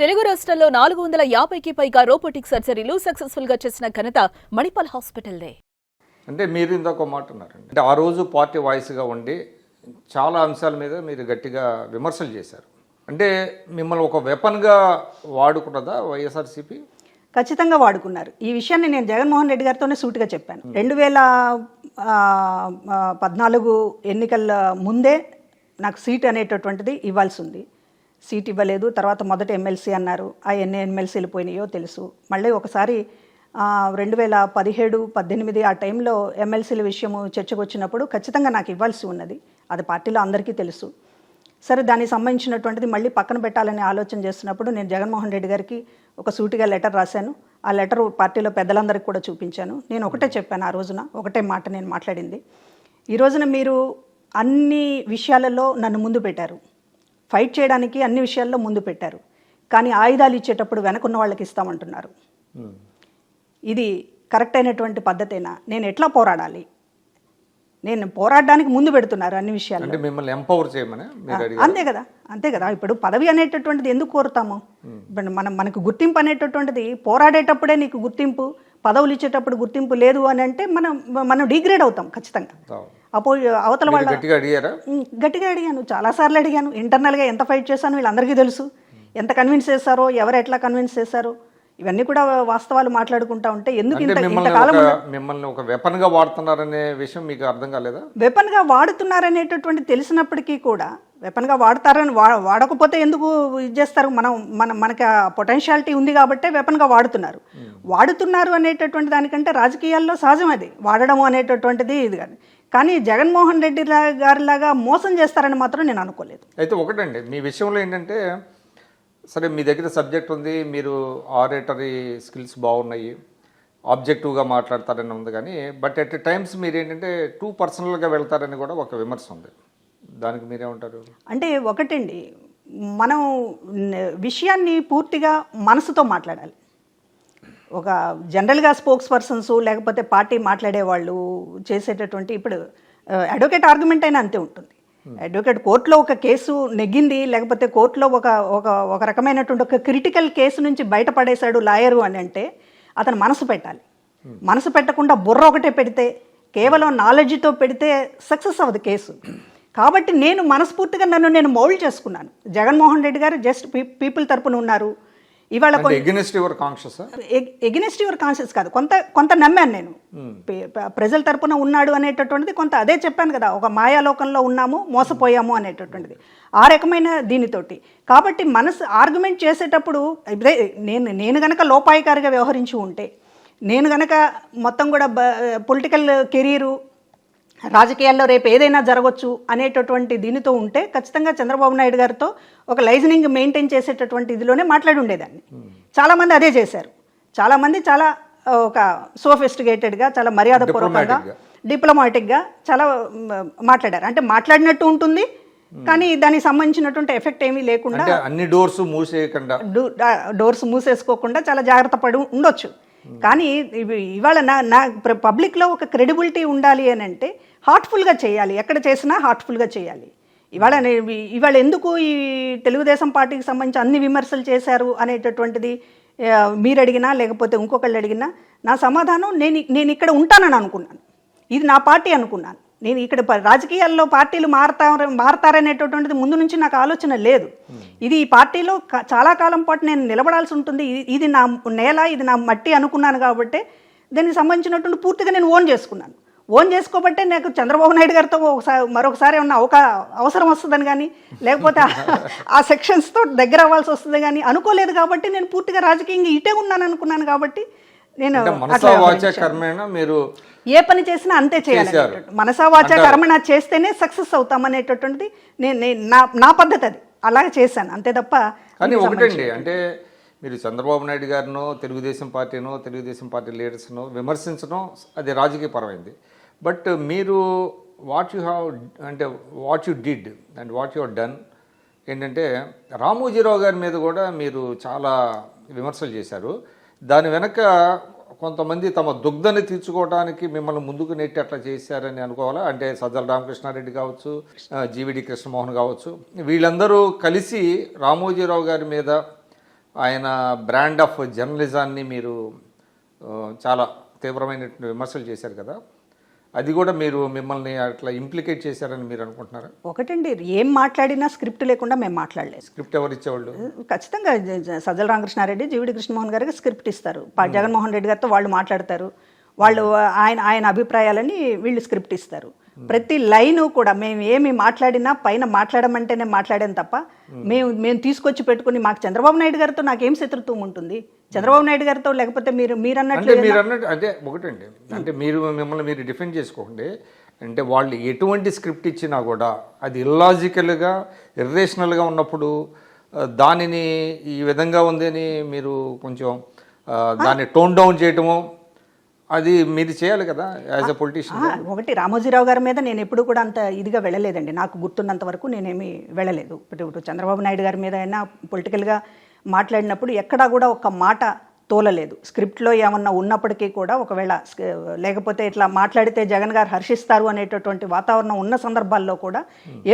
తెలుగు రాష్ట్రాల్లో 450కి పైగా రోబోటిక్ సర్జరీలు సక్సెస్ఫుల్ గా చేసిన ఘనత మణిపాల్ హాస్పిటల్దే. అంటే మీరు ఇందాక మాట అన్నారండి, అంటే ఆ రోజు పార్టీ వాయిస్గా ఉండి చాలా అంశాల మీద మీరు గట్టిగా విమర్శలు చేశారు. అంటే మిమ్మల్ని ఒక వెపన్గా వాడుకున్నదా వైఎస్ఆర్సీపీ? ఖచ్చితంగా వాడుకున్నారు. ఈ విషయాన్ని నేను జగన్మోహన్ రెడ్డి గారితోనే సూటిగా చెప్పాను. 2014 ఎన్నికల ముందే నాకు సీట్ అనేటటువంటిది ఇవ్వాల్సి ఉంది. సీట్ ఇవ్వలేదు. తర్వాత మొదట ఎమ్మెల్సీ అన్నారు. ఆ ఎన్ని ఎమ్మెల్సీలు పోయినాయో తెలుసు. మళ్ళీ ఒకసారి 2017, 18 ఆ టైంలో ఎమ్మెల్సీల విషయము చర్చకు వచ్చినప్పుడు ఖచ్చితంగా నాకు ఇవ్వాల్సి ఉన్నది. అది పార్టీలో అందరికీ తెలుసు. సరే, దానికి సంబంధించినటువంటిది మళ్ళీ పక్కన పెట్టాలని ఆలోచన చేస్తున్నప్పుడు నేను జగన్మోహన్ రెడ్డి గారికి ఒక సూటిగా లెటర్ రాశాను. ఆ లెటర్ పార్టీలో పెద్దలందరికీ కూడా చూపించాను. నేను ఒకటే చెప్పాను ఆ రోజున, ఒకటే మాట నేను మాట్లాడింది. ఈ రోజున మీరు అన్ని విషయాలలో నన్ను ముందు పెట్టారు, ఫైట్ చేయడానికి అన్ని విషయాల్లో ముందు పెట్టారు. కానీ ఆయుధాలు ఇచ్చేటప్పుడు వెనకున్న వాళ్ళకి ఇస్తామంటున్నారు. ఇది కరెక్ట్ అయినటువంటి పద్ధతేనా? నేను ఎట్లా పోరాడాలి? నేను పోరాడడానికి ముందు పెడుతున్నారు అన్ని విషయాలు. మిమ్మల్ని ఎంపవర్ చేయమని అంతే కదా. ఇప్పుడు పదవి అనేటటువంటిది ఎందుకు కోరుతాము? ఇప్పుడు మనకు గుర్తింపు అనేటటువంటిది పోరాడేటప్పుడే నీకు గుర్తింపు, పదవులు ఇచ్చేటప్పుడు గుర్తింపు లేదు అని అంటే మనం డిగ్రేడ్ అవుతాం ఖచ్చితంగా. అవతల వాళ్ళ గట్టిగా అడిగాను, చాలాసార్లు అడిగాను. ఇంటర్నల్గా ఎంత ఫైట్ చేశాను వీళ్ళందరికీ తెలుసు. ఎంత కన్విన్స్ చేశారో, ఎవరు ఎట్లా కన్విన్స్ చేశారో, ఇవన్నీ కూడా వాస్తవాలు మాట్లాడుకుంటా ఉంటే ఎందుకు ఇంతకాలం మిమ్మల్ని ఒక వెపన్ గా వాడుతున్నారనే విషయం మీకు అర్థం కాలేదా? వెపన్ గా వాడుతున్నారనేటటువంటి తెలిసినప్పటికీ కూడా వెపన్ గా వాడతారని వాడకపోతే ఎందుకు ఇది చేస్తారు? మనకి పొటెన్షియాలిటీ ఉంది కాబట్టే వెపన్ గా వాడుతున్నారు అనేటటువంటి దానికంటే రాజకీయాల్లో సహజం అది వాడడం అనేటటువంటిది. ఇది కానీ జగన్మోహన్ రెడ్డి గారిలాగా మోసం చేస్తారని మాత్రం నేను అనుకోలేదు. అయితే ఒకటండి, మీ విషయంలో ఏంటంటే, సరే మీ దగ్గర సబ్జెక్ట్ ఉంది, మీరు ఆరేటరీ స్కిల్స్ బాగున్నాయి, ఆబ్జెక్టివ్గా మాట్లాడతారని ఉంది. కానీ బట్ ఎట్ టైమ్స్ మీరు ఏంటంటే టూ పర్సనల్గా వెళ్తారని కూడా ఒక విమర్శ ఉంది. దానికి మీరేమంటారు? అంటే ఒకటండి, మనం విషయాన్ని పూర్తిగా మనసుతో మాట్లాడాలి. ఒక జనరల్గా స్పోక్స్ పర్సన్స్ లేకపోతే పార్టీ మాట్లాడేవాళ్ళు చేసేటటువంటి, ఇప్పుడు అడ్వకేట్ ఆర్గ్యుమెంట్ అయినా అంతే ఉంటుంది. అడ్వకేట్ కోర్టులో ఒక కేసు నెగ్గింది, లేకపోతే కోర్టులో ఒక రకమైనటువంటి ఒక క్రిటికల్ కేసు నుంచి బయటపడేశాడు లాయరు అని అంటే అతను మనసు పెట్టాలి. మనసు పెట్టకుండా బుర్ర ఒకటే పెడితే, కేవలం నాలెడ్జ్తో పెడితే సక్సెస్ అవ్వదు కేసు. కాబట్టి నేను మనస్ఫూర్తిగా నేను మౌల్డ్ చేసుకున్నాను. జగన్మోహన్ రెడ్డి గారు జస్ట్ పీపుల్ తరపున ఉన్నారు. ఇవాళ ఎగెనిస్ట్ యువర్ కాన్షియస్ కాదు, కొంత నమ్మాను నేను. ప్రజల తరపున ఉన్నాడు అనేటటువంటిది కొంత అదే చెప్పాను కదా, ఒక మాయాలోకంలో ఉన్నాము, మోసపోయాము అనేటటువంటిది ఆ రకమైన దీనితోటి. కాబట్టి మనసు ఆర్గ్యుమెంట్ చేసేటప్పుడు నేను గనక లోపాయికారిగా వ్యవహరించి ఉంటే, నేను గనక మొత్తం కూడా పొలిటికల్ కెరీరు రాజకీయాల్లో రేపు ఏదైనా జరగవచ్చు అనేటటువంటి దీనితో ఉంటే ఖచ్చితంగా చంద్రబాబు నాయుడు గారితో ఒక లైజనింగ్ మెయింటైన్ చేసేటటువంటి ఇదిలోనే మాట్లాడి ఉండేదాన్ని. చాలామంది అదే చేశారు. చాలామంది చాలా ఒక సోఫిస్టికేటెడ్గా, చాలా మర్యాదపూర్వకంగా, డిప్లొమాటిక్గా చాలా మాట్లాడారు. అంటే మాట్లాడినట్టు ఉంటుంది, కానీ దానికి సంబంధించినటువంటి ఎఫెక్ట్ ఏమీ లేకుండా, అన్ని డోర్స్ మూసేసుకోకుండా చాలా జాగ్రత్త పడి ఉండొచ్చు. కానీ ఇవాళ నా పబ్లిక్లో ఒక క్రెడిబిలిటీ ఉండాలి అని అంటే హార్ట్ఫుల్గా చేయాలి. ఎక్కడ చేసినా హార్ట్ఫుల్గా చేయాలి. ఇవాళ ఎందుకు ఈ తెలుగుదేశం పార్టీకి సంబంధించి అన్ని విమర్శలు చేశారు అనేటటువంటిది మీరు అడిగినా లేకపోతే ఇంకొకళ్ళు అడిగినా నా సమాధానం, నేను ఇక్కడ ఉంటానని అనుకున్నాను. ఇది నా పార్టీ అనుకున్నాను. నేను ఇక్కడ రాజకీయాల్లో పార్టీలు మారతారనేటటువంటిది ముందు నుంచి నాకు ఆలోచన లేదు. ఇది ఈ పార్టీలో చాలా కాలం పాటు నేను నిలబడాల్సి ఉంటుంది. ఇది నా నేల, ఇది నా మట్టి అనుకున్నాను. కాబట్టి దానికి సంబంధించినటువంటి పూర్తిగా నేను ఓన్ చేసుకోబట్టే నాకు చంద్రబాబు నాయుడు గారితో మరొకసారి ఏమన్నా అవసరం వస్తుందని కానీ, లేకపోతే ఆ సెక్షన్స్తో దగ్గర అవ్వాల్సి వస్తుంది కానీ అనుకోలేదు. కాబట్టి నేను పూర్తిగా రాజకీయంగా ఇటే ఉన్నాను అనుకున్నాను. కాబట్టి నేను మీరు ఏ పని చేసినా అంతే చేయాలి. మనసా వాచా కర్మణ చేస్తేనే సక్సెస్ అవుతామనేటటువంటిది నా పద్ధతి. అది అలాగే చేశాను అంతే తప్ప. కానీ ఒకటండి, అంటే మీరు చంద్రబాబు నాయుడు గారినో తెలుగుదేశం పార్టీ లీడర్స్ను విమర్శించడం అది రాజకీయ పరమైంది. బట్ మీరు what you did and what you have done ఏంటంటే, రామోజీరావు గారి మీద కూడా మీరు చాలా విమర్శలు చేశారు. దాని వెనక కొంతమంది తమ దుగ్ధని తీర్చుకోవడానికి మిమ్మల్ని ముందుకు నెట్టి అట్లా చేశారని అనుకోవాలా? అంటే సజ్జల రామకృష్ణారెడ్డి కావచ్చు, జీవీడి కృష్ణమోహన్ కావచ్చు, వీళ్ళందరూ కలిసి రామోజీరావు గారి మీద ఆయన బ్రాండ్ ఆఫ్ జర్నలిజాన్ని మీరు చాలా తీవ్రమైనటువంటి విమర్శలు చేశారు కదా, అది కూడా మీరు మిమ్మల్ని అట్లా ఇంప్లికేట్ చేశారని మీరు అనుకుంటున్నారా? ఒకటండి, ఏం మాట్లాడినా స్క్రిప్ట్ లేకుండా మేము మాట్లాడలేదు. స్క్రిప్ట్ ఎవరు ఇచ్చేవాళ్ళు? ఖచ్చితంగా సజ్జల రామకృష్ణారెడ్డి, జీవిడి కృష్ణమోహన్ గారికి స్క్రిప్ట్ ఇస్తారు. జగన్మోహన్ రెడ్డి గారితో వాళ్ళు మాట్లాడతారు, వాళ్ళు ఆయన అభిప్రాయాలని వీళ్ళు స్క్రిప్ట్ ఇస్తారు. ప్రతి లైను కూడా మేము ఏమి మాట్లాడినా పైన మాట్లాడమంటేనే మాట్లాడాను తప్ప మేము తీసుకొచ్చి పెట్టుకుని మాకు చంద్రబాబు నాయుడు గారితో నాకేం శత్రుత్వం ఉంటుంది? చంద్రబాబు నాయుడు గారితో లేకపోతే మీరు అన్నట్లు అంటే ఒకటండి, అంటే మిమ్మల్ని మీరు డిఫెండ్ చేసుకోండి. అంటే వాళ్ళు ఎటువంటి స్క్రిప్ట్ ఇచ్చినా కూడా అది ఇల్లాజికల్గా ఇర్రేషనల్గా ఉన్నప్పుడు దానిని ఈ విధంగా ఉంది అని మీరు కొంచెం దాన్ని టోన్ డౌన్ చేయటము అది మీరు చేయాలి కదా యాజ్ ఎ పొలిటీషియన్. ఒకటి, రామోజీరావు గారి మీద నేను ఎప్పుడు కూడా అంత ఇదిగా వెళ్ళలేదండి. నాకు గుర్తున్నంత వరకు నేనేమి వెళ్ళలేదు. ఇప్పుడు చంద్రబాబు నాయుడు గారి మీద అయినా పొలిటికల్గా మాట్లాడినప్పుడు ఎక్కడా కూడా ఒక మాట తోలలేదు. స్క్రిప్ట్లో ఏమన్నా ఉన్నప్పటికీ కూడా ఒకవేళ లేకపోతే ఇట్లా మాట్లాడితే జగన్ గారు హర్షిస్తారు అనేటటువంటి వాతావరణం ఉన్న సందర్భాల్లో కూడా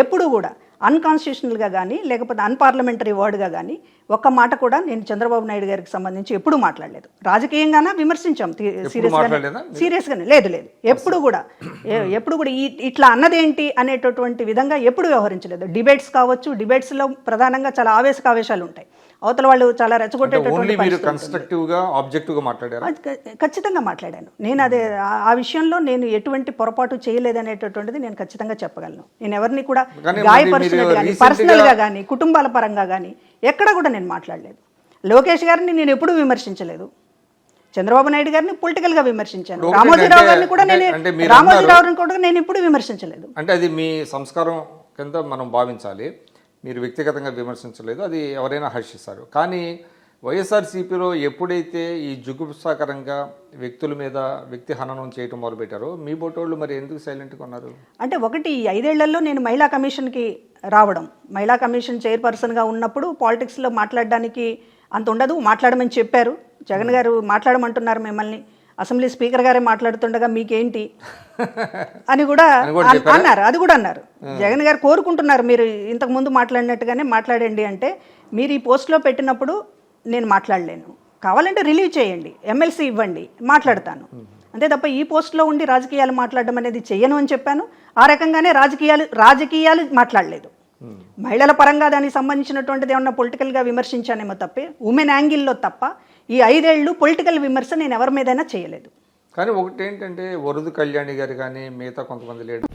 ఎప్పుడు కూడా అన్కాన్స్టిట్యూషనల్గా కానీ లేకపోతే అన్పార్లమెంటరీ వర్డ్గా కానీ ఒక్క మాట కూడా నేను చంద్రబాబు నాయుడు గారికి సంబంధించి ఎప్పుడు మాట్లాడలేదు. రాజకీయంగానే విమర్శించాం సీరియస్గానే. లేదు ఎప్పుడు కూడా ఇట్లా అన్నదేంటి అనేటటువంటి విధంగా ఎప్పుడు వ్యవహరించలేదు. డిబేట్స్ కావచ్చు, డిబేట్స్లో ప్రధానంగా చాలా ఆవేశాలు ఉంటాయి. అవతల వాళ్ళు చాలా రెచ్చగొట్టేటటువంటి ఖచ్చితంగా మాట్లాడాను నేను. అదే ఆ విషయంలో నేను ఎటువంటి పొరపాటు చేయలేదనేటటువంటిది నేను ఖచ్చితంగా చెప్పగలను. నేను ఎవరిని కూడా గాయపరిచినట్టు కానీ పర్సనల్గా కానీ కుటుంబాల పరంగా కానీ ఎక్కడ కూడా నేను మాట్లాడలేదు. లోకేష్ గారిని నేను ఎప్పుడూ విమర్శించలేదు. చంద్రబాబు నాయుడు గారిని పొలిటికల్గా విమర్శించాను. రామోజీరావు గారిని కూడా నేను ఎప్పుడు విమర్శించలేదు. అంటే అది మీ సంస్కారం కింద మనం భావించాలి. మీరు వ్యక్తిగతంగా విమర్శించలేదు, అది ఎవరైనా హర్షిస్తారు. కానీ వైఎస్ఆర్సీపీలో ఎప్పుడైతే ఈ జుగుప్సాకరంగా వ్యక్తుల మీద వ్యక్తి హననం చేయటం మొదలుపెట్టారో మీ బోటోళ్ళు మరి ఎందుకు సైలెంట్గా ఉన్నారు? అంటే ఒకటి, 5 ఏళ్లలో నేను మహిళా కమిషన్కి రావడం, మహిళా కమిషన్ చైర్పర్సన్గా ఉన్నప్పుడు పాలిటిక్స్లో మాట్లాడడానికి అంత ఉండదు. మాట్లాడమని చెప్పారు జగన్ గారు, మాట్లాడమంటున్నారు మిమ్మల్ని, అసెంబ్లీ స్పీకర్ గారే మాట్లాడుతుండగా మీకేంటి అని కూడా అన్నారు. అది కూడా అన్నారు. జగన్ గారు కోరుకుంటున్నారు మీరు ఇంతకు ముందు మాట్లాడినట్టుగానే మాట్లాడండి అంటే, మీరు ఈ పోస్ట్లో పెట్టినప్పుడు నేను మాట్లాడలేను, కావాలంటే రిలీవ్ చేయండి, ఎమ్మెల్సీ ఇవ్వండి, మాట్లాడతాను, అంతే తప్ప ఈ పోస్ట్లో ఉండి రాజకీయాలు మాట్లాడడం అనేది చెయ్యను అని చెప్పాను. ఆ రకంగానే రాజకీయాలు మాట్లాడలేదు. మహిళల పరంగా దానికి సంబంధించినటువంటిది ఏమన్నా పొలిటికల్గా విమర్శించానేమో తప్పే, ఉమెన్ యాంగిల్లో తప్ప ఈ 5 ఏళ్ళు పొలిటికల్ విమర్శ నేను ఎవరి మీదైనా చేయలేదు. కానీ ఒకటి ఏంటంటే వరదు కళ్యాణి గారు కానీ మిగతా కొంతమంది లేడు